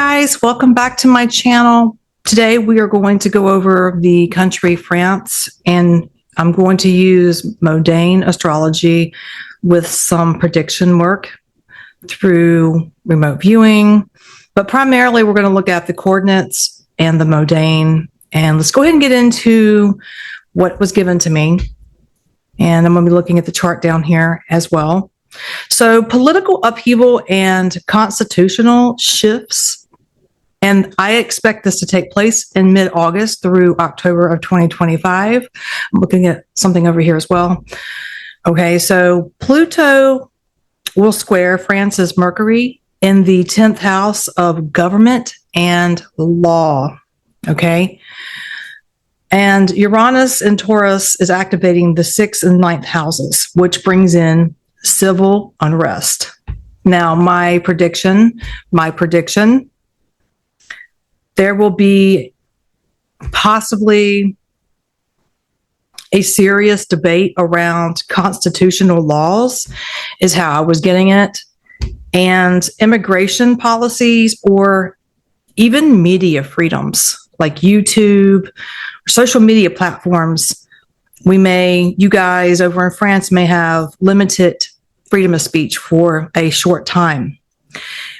guys, welcome back to my channel. Today we are going to go over the country France, and I'm going to use Mundane astrology with some prediction work through remote viewing, but primarily we're going to look at the coordinates and the Mundane. And let's go ahead and get into what was given to me. And I'm going to be looking at the chart down here as well. So political upheaval and constitutional shifts, and I expect this to take place in mid-August through October of 2025. I'm looking at something over here as well. Okay, so Pluto will square France's Mercury in the 10th house of government and law. Okay, and Uranus in Taurus is activating the 6th and 9th houses, which brings in civil unrest. Now, my prediction, there will be possibly a serious debate around constitutional laws, is how I was getting it, and immigration policies, or even media freedoms like YouTube, social media platforms. You guys over in France may have limited freedom of speech for a short time.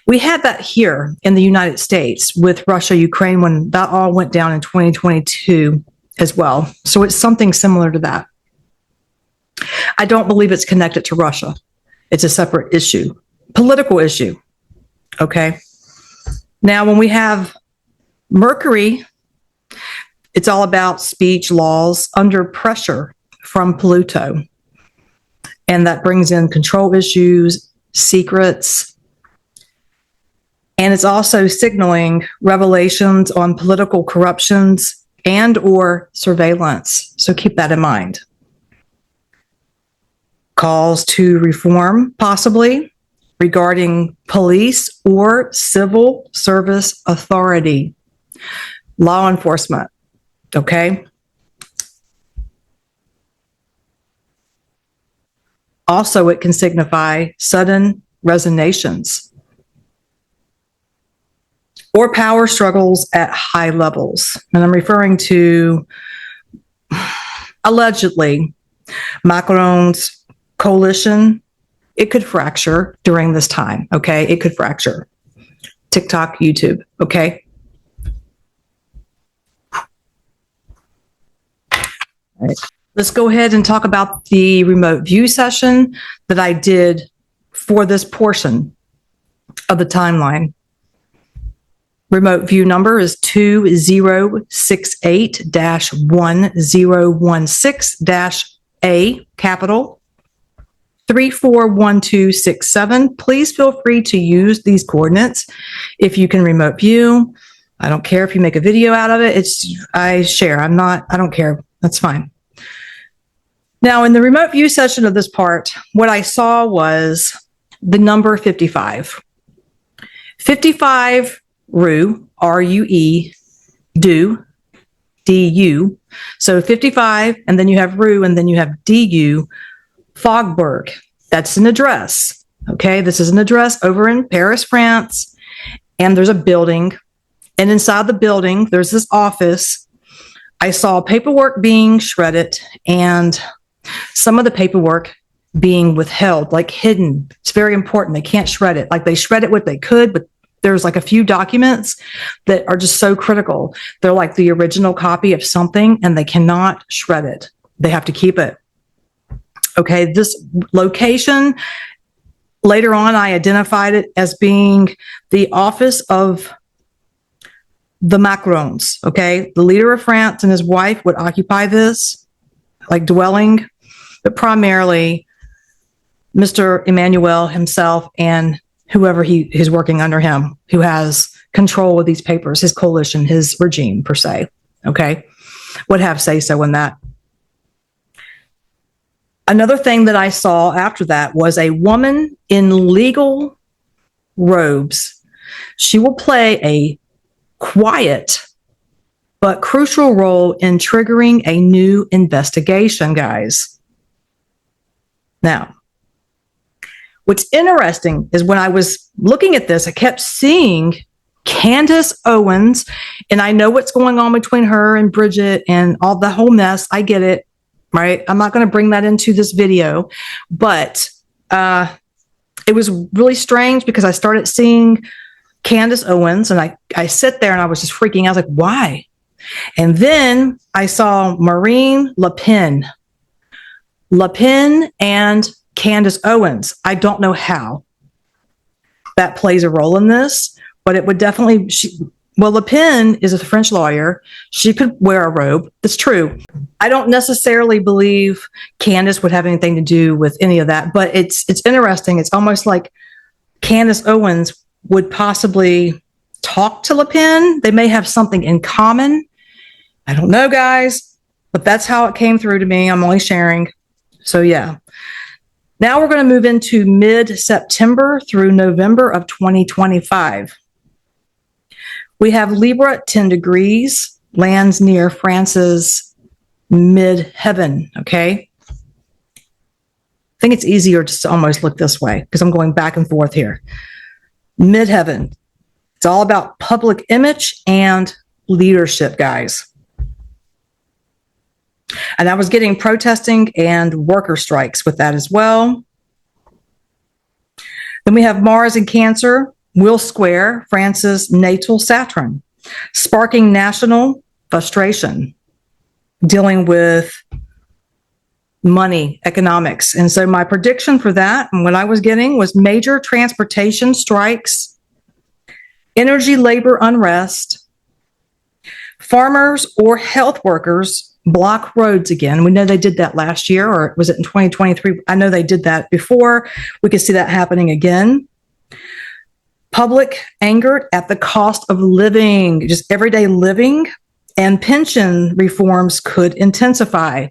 We had that here in the United States with Russia, Ukraine, when that all went down in 2022 as well. So it's something similar to that. I don't believe it's connected to Russia. It's a separate issue, political issue. Okay. Now, when we have Mercury, it's all about speech laws under pressure from Pluto. And that brings in control issues, secrets, and it's also signaling revelations on political corruptions and or surveillance. So keep that in mind. Calls to reform, possibly, regarding police or civil service authority, law enforcement. Okay. Also, it can signify sudden resignations or power struggles at high levels. And I'm referring to, allegedly, Macron's coalition. It could fracture during this time. Okay. It could fracture. TikTok, YouTube. Okay. All right. Let's go ahead and talk about the remote view session that I did for this portion of the timeline. Remote view number is 2068-1016-A, capital 341267. Please feel free to use these coordinates if you can remote view. I don't care if you make a video out of it. I share. I don't care. That's fine. Now, in the remote view session of this part, what I saw was the number 55. 55 Rue, R-U-E, do, D-U. So 55, and then you have Rue, and then you have D-U, Fogberg. That's an address. Okay, this is an address over in Paris, France, and there's a building, and inside the building, there's this office. I saw paperwork being shredded and some of the paperwork being withheld, like hidden. It's very important. They can't shred it. Like they shred it what they could, but there's like a few documents that are just so critical. They're like the original copy of something and they cannot shred it. They have to keep it. Okay, this location, later on, I identified it as being the office of the Macrons, okay? The leader of France and his wife would occupy this, like dwelling, but primarily Mr. Emmanuel himself and whoever he is working under him, who has control of these papers, his coalition, his regime per se, okay? Would have say-so in that. Another thing that I saw after that was a woman in legal robes. She will play a quiet but crucial role in triggering a new investigation, guys. Now, what's interesting is when I was looking at this, I kept seeing Candace Owens, and I know what's going on between her and Bridget and all the whole mess. I get it, right? I'm not going to bring that into this video, but it was really strange because I started seeing Candace Owens, and I sit there and I was just freaking out. I was like, why? And then I saw Marine Le Pen and Candace Owens. I don't know how that plays a role in this, but it would definitely, Le Pen is a French lawyer. She could wear a robe. That's true. I don't necessarily believe Candace would have anything to do with any of that, but it's interesting. It's almost like Candace Owens would possibly talk to Le Pen. They may have something in common. I don't know, guys, but that's how it came through to me. I'm only sharing. So yeah. Now we're going to move into mid-September through November of 2025. We have Libra at 10 degrees, lands near France's mid-heaven, okay? I think it's easier just to almost look this way because I'm going back and forth here. Mid-heaven. It's all about public image and leadership, guys. And I was getting protesting and worker strikes with that as well. Then we have Mars in Cancer, will square France's natal Saturn, sparking national frustration, dealing with money, economics. And so my prediction for that and what I was getting was major transportation strikes, energy labor unrest, farmers or health workers block roads again. We know they did that last year, or was it in 2023? I know they did that before. We could see that happening again. Public anger at the cost of living, just everyday living, and pension reforms could intensify.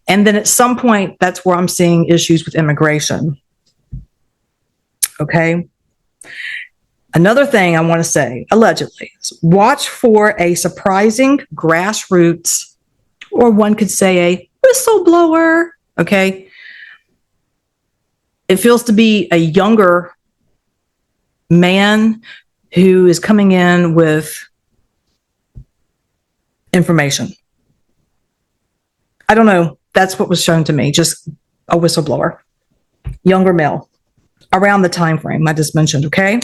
And then at some point, that's where I'm seeing issues with immigration. Okay. Another thing I want to say, allegedly, is watch for a surprising grassroots, or one could say a whistleblower, okay? It feels to be a younger man who is coming in with information. I don't know. That's what was shown to me, just a whistleblower, younger male, around the time frame I just mentioned, okay?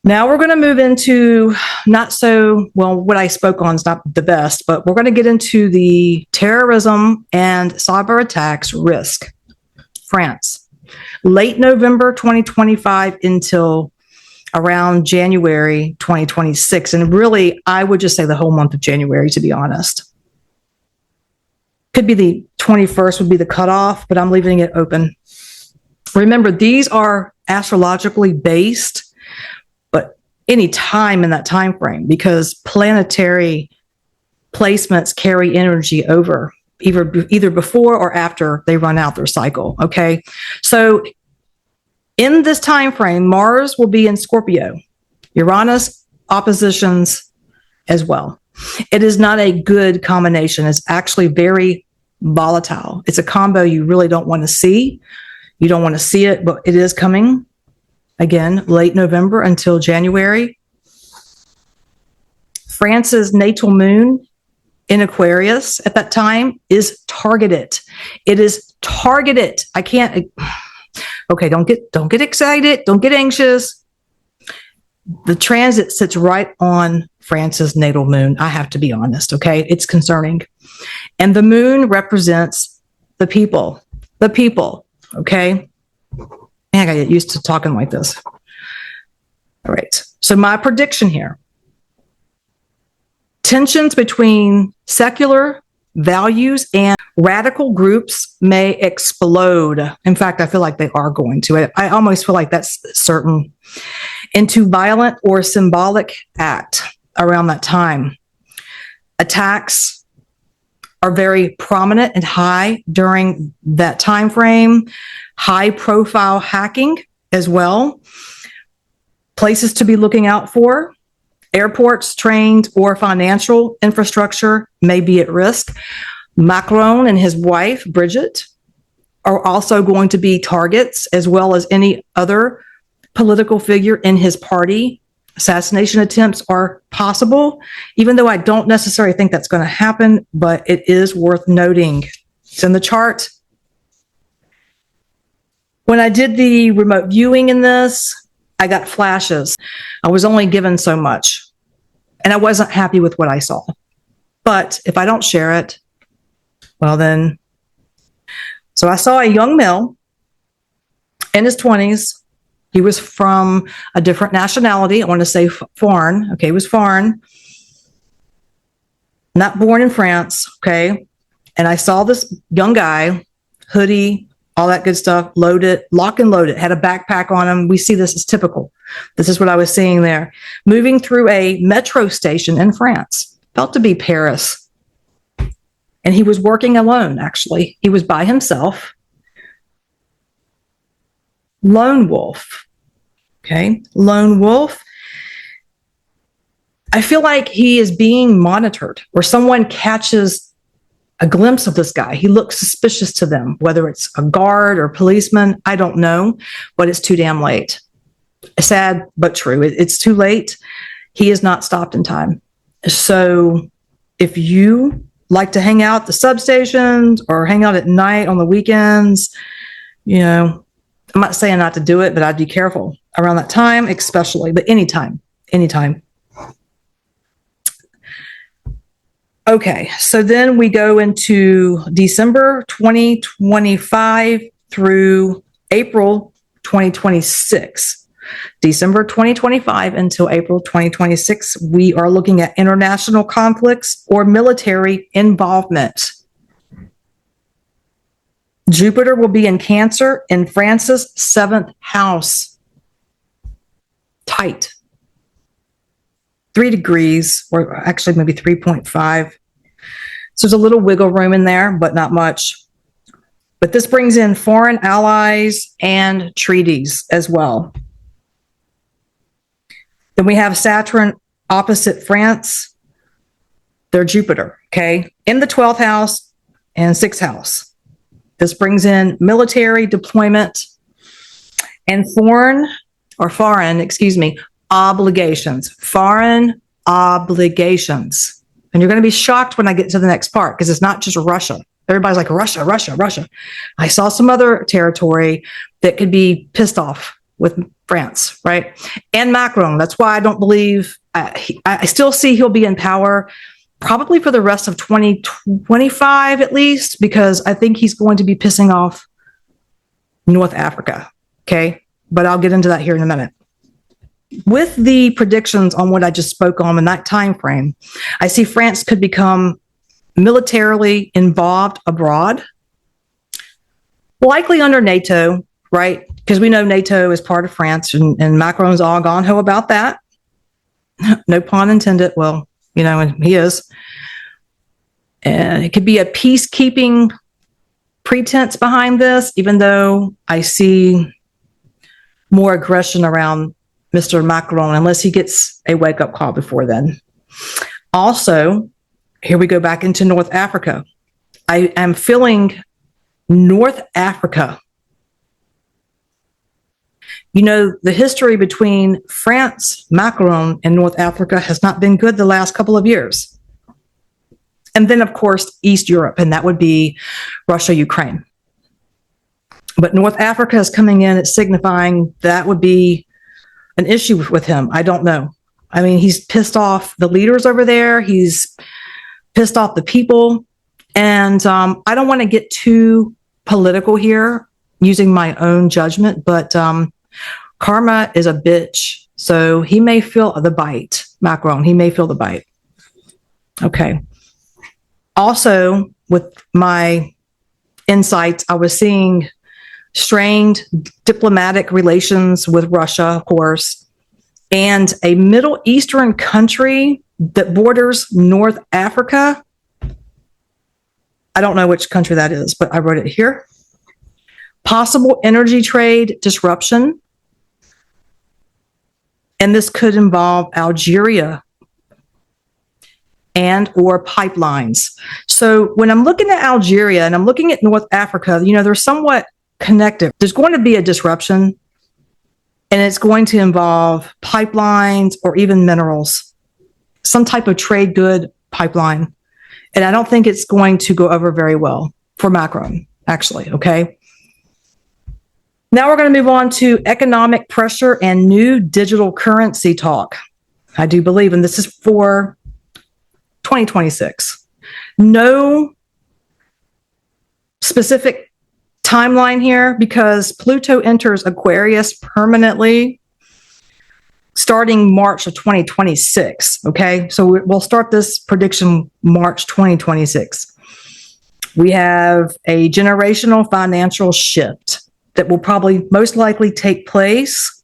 Now we're going to move into what I spoke on is not the best, but we're going to get into the terrorism and cyber attacks risk. France, late November 2025 until around January 2026. And really, I would just say the whole month of January, to be honest. Could be the 21st would be the cutoff, but I'm leaving it open. Remember, these are astrologically based, any time in that time frame, because planetary placements carry energy over either before or after they run out their cycle. Okay, so in this time frame, Mars will be in Scorpio, Uranus oppositions as well. It is not a good combination. It's actually very volatile. It's a combo you really don't want to see. You don't want to see it, but it is coming. Again, late November until January. France's natal moon in Aquarius at that time is targeted. It is targeted. I can't. Okay, don't get excited. Don't get anxious. The transit sits right on France's natal moon. I have to be honest. Okay, it's concerning, and the moon represents the people. The people. Okay. Man, I gotta get used to talking like this. All right. So my prediction here. Tensions between secular values and radical groups may explode. In fact, I feel like they are going to. I almost feel like that's certain. Into violent or symbolic act around that time. Attacks are very prominent and high during that time frame. High profile hacking as well. Places to be looking out for. Airports, trains, or financial infrastructure may be at risk. Macron and his wife, Bridget, are also going to be targets, as well as any other political figure in his party. assassination attempts are possible, even though I don't necessarily think that's going to happen, but it is worth noting. It's in the chart. When I did the remote viewing in this, I got flashes. I was only given so much, and I wasn't happy with what I saw. But if I don't share it, well then. So I saw a young male in his 20s. He was from a different nationality. I want to say foreign. Okay, he was foreign. Not born in France. Okay. And I saw this young guy, hoodie, all that good stuff, loaded, lock and loaded, had a backpack on him. We see this as typical. This is what I was seeing there. Moving through a metro station in France. Felt to be Paris. And he was working alone, actually. He was by himself. Lone wolf. Okay. Lone wolf. I feel like he is being monitored, or someone catches a glimpse of this guy. He looks suspicious to them, whether it's a guard or policeman. I don't know, but it's too damn late. Sad, but true. It's too late. He is not stopped in time. So if you like to hang out at the substations or hang out at night on the weekends, you know, I'm not saying not to do it, but I'd be careful around that time, especially, but anytime. Okay, so then we go into December 2025 through April 2026. December 2025 until April 2026, we are looking at international conflicts or military involvement. Jupiter will be in Cancer in France's 7th house. Tight. 3 degrees, or actually maybe 3.5. So there's a little wiggle room in there, but not much. But this brings in foreign allies and treaties as well. Then we have Saturn opposite France. They're Jupiter, okay? In the 12th house and 6th house. This brings in military deployment and foreign obligations. Foreign obligations. And you're going to be shocked when I get to the next part, because it's not just Russia. Everybody's like, Russia, Russia, Russia. I saw some other territory that could be pissed off with France, right? And Macron. That's why I don't believe, I still see he'll be in power probably for the rest of 2025 at least, because I think he's going to be pissing off North Africa. Okay. But I'll get into that here in a minute. With the predictions on what I just spoke on in that time frame, I see France could become militarily involved abroad, likely under NATO, right? Because we know NATO is part of France, and Macron's all gone ho about that. No pun intended. Well, you know, and he is. And it could be a peacekeeping pretense behind this, even though I see more aggression around Mr. Macron, unless he gets a wake-up call before then. Also, here we go back into North Africa. I am feeling North Africa. You know, the history between France, Macron, and North Africa has not been good the last couple of years. And then, of course, East Europe, and that would be Russia, Ukraine. But North Africa is coming in, it's signifying that would be an issue with him. I don't know. I mean, he's pissed off the leaders over there. He's pissed off the people. And I don't want to get too political here using my own judgment, but karma is a bitch. So he may feel the bite, Macron. He may feel the bite. Okay. Also, with my insights, I was seeing strained diplomatic relations with Russia, of course, and a Middle Eastern country that borders North Africa. I don't know which country that is, but I wrote it here. Possible energy trade disruption. And this could involve Algeria and or pipelines. So when I'm looking at Algeria and I'm looking at North Africa, you know, they're somewhat connected. There's going to be a disruption. And it's going to involve pipelines or even minerals, some type of trade good pipeline. And I don't think it's going to go over very well for Macron, actually, okay? Now we're going to move on to economic pressure and new digital currency talk. I do believe, and this is for 2026. No specific timeline here because Pluto enters Aquarius permanently starting March of 2026, okay? So we'll start this prediction March 2026. We have a generational financial shift that will probably most likely take place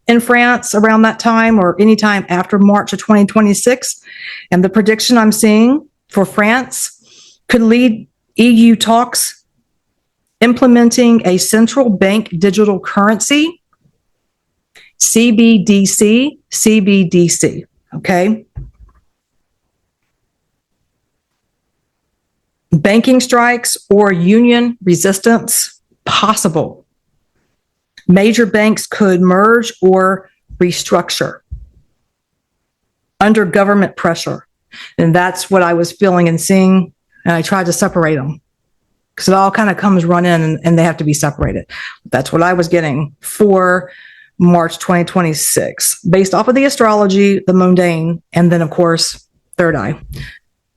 in France around that time or anytime after March of 2026. And the prediction I'm seeing for France could lead EU talks implementing a central bank digital currency, CBDC, okay? Banking strikes or union resistance possible. Major banks could merge or restructure under government pressure. And that's what I was feeling and seeing. And I tried to separate them because it all kind of comes run in and they have to be separated. That's what I was getting for March 2026, based off of the astrology, the mundane, and then, of course, third eye.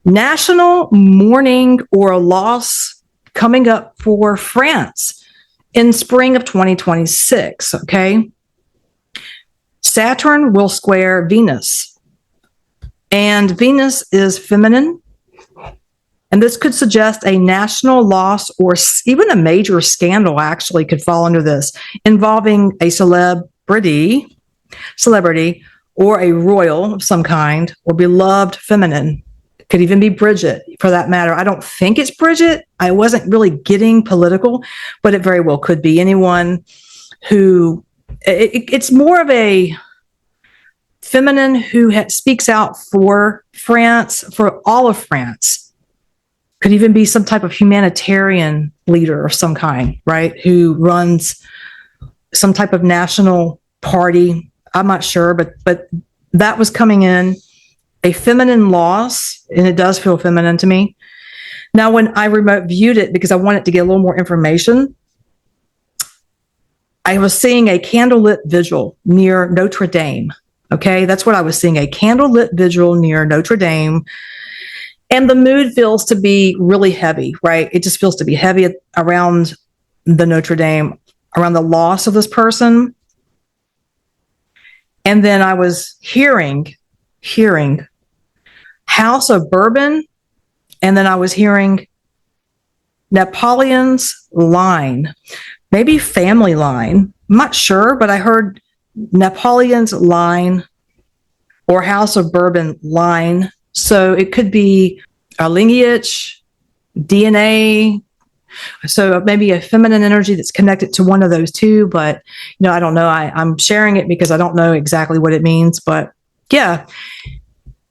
National mourning or loss coming up for France in spring of 2026, okay? Saturn will square Venus, and Venus is feminine, and this could suggest a national loss or even a major scandal actually could fall under this, involving a celebrity or a royal of some kind, or beloved feminine. Could even be Bridget, for that matter. I don't think it's Bridget. I wasn't really getting political, but it very well could be anyone who, it's more of a feminine who speaks out for France, for all of France. Could even be some type of humanitarian leader of some kind, right? Who runs some type of national party. I'm not sure, but that was coming in. A feminine loss, and it does feel feminine to me. Now, when I remote viewed it, because I wanted to get a little more information, I was seeing a candlelit vigil near Notre Dame. Okay, that's what I was seeing, a candlelit vigil near Notre Dame. And the mood feels to be really heavy, right? It just feels to be heavy around the Notre Dame, around the loss of this person. And then I was hearing House of Bourbon, and then I was hearing Napoleon's line, maybe family line. I'm not sure, but I heard Napoleon's line or House of Bourbon line. So it could be a lineage, DNA. So maybe a feminine energy that's connected to one of those two. But, I don't know. I'm sharing it because I don't know exactly what it means. But yeah.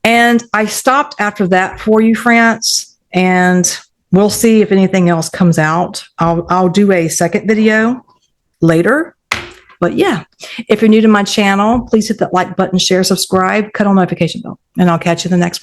And I stopped after that for you, France, and we'll see if anything else comes out. I'll do a second video later. But yeah, if you're new to my channel, please hit that like button, share, subscribe, cut on notification bell, and I'll catch you in the next one.